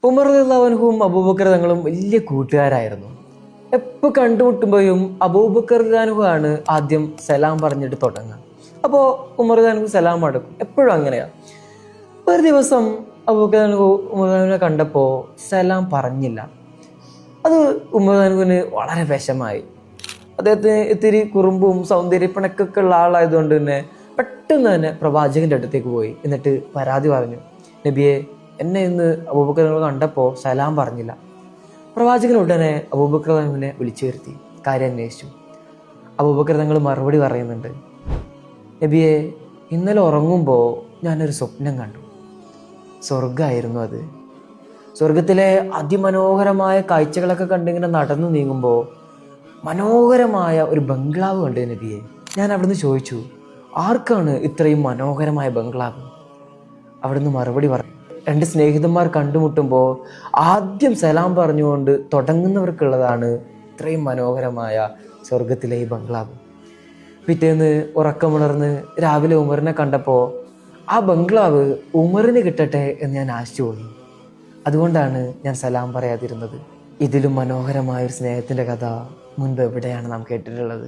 ഉമർ റളിയല്ലാഹുവും അബൂബക്കർ തങ്ങളും വലിയ കൂട്ടുകാരായിരുന്നു. എപ്പോൾ കണ്ടുമുട്ടുമ്പോഴും അബൂബക്കർ റളിയല്ലാഹു ആണ് ആദ്യം സലാം പറഞ്ഞിട്ട് തുടങ്ങുക. അപ്പോൾ ഉമർ റളിയല്ലാഹു സലാം അടക്കും. എപ്പോഴും അങ്ങനെയാണ്. ഒരു ദിവസം അബൂബക്കർ റളിയല്ലാഹു ഉമർ റളിയല്ലാഹുവിനെ കണ്ടപ്പോൾ സലാം പറഞ്ഞില്ല. അത് ഉമർ റളിയല്ലാഹുവിന് വളരെ വിഷമായി. അദ്ദേഹത്തിന് ഇത്തിരി കുറുമ്പും സൗന്ദര്യപ്പിണക്കൊക്കെ ഉള്ള ആളായതുകൊണ്ട് തന്നെ പെട്ടെന്ന് തന്നെ പ്രവാചകന്റെ അടുത്തേക്ക് പോയി. എന്നിട്ട് പരാതി പറഞ്ഞു, നബിയെ, എന്നെ ഇന്ന് അബൂബക്കർ തങ്ങൾ കണ്ടപ്പോൾ സലാം പറഞ്ഞില്ല. പ്രവാചകൻ ഉടനെ അബൂബക്കർ തങ്ങളെ വിളിച്ചു വരുത്തി കാര്യം അന്വേഷിച്ചു. അബൂബക്കർ തങ്ങൾ മറുപടി പറയുന്നുണ്ട്, നബിയെ, ഇന്നലെ ഉറങ്ങുമ്പോൾ ഞാനൊരു സ്വപ്നം കണ്ടു. സ്വർഗമായിരുന്നു അത്. സ്വർഗത്തിലെ അതിമനോഹരമായ കാഴ്ചകളൊക്കെ കണ്ടിങ്ങനെ നടന്നു നീങ്ങുമ്പോൾ മനോഹരമായ ഒരു ബംഗ്ലാവ് കണ്ടു നബിയെ. ഞാൻ അവിടുന്ന് ചോദിച്ചു, ആർക്കാണ് ഇത്രയും മനോഹരമായ ബംഗ്ലാവ്? അവിടുന്ന് മറുപടി പറഞ്ഞു, രണ്ട് സ്നേഹിതന്മാർ കണ്ടുമുട്ടുമ്പോൾ ആദ്യം സലാം പറഞ്ഞുകൊണ്ട് തുടങ്ങുന്നവർക്കുള്ളതാണ് ഇത്രയും മനോഹരമായ സ്വർഗത്തിലെ ഈ ബംഗ്ലാവ്. പിറ്റേന്ന് ഉറക്കമുണർന്ന് രാവിലെ ഉമറിനെ കണ്ടപ്പോൾ ആ ബംഗ്ലാവ് ഉമറിന് കിട്ടട്ടെ എന്ന് ഞാൻ ആശിച്ചു പോയി. അതുകൊണ്ടാണ് ഞാൻ സലാം പറയാതിരുന്നത്. ഇതിലും മനോഹരമായ ഒരു സ്നേഹത്തിൻ്റെ കഥ മുൻപ് എവിടെയാണ് നാം കേട്ടിട്ടുള്ളത്?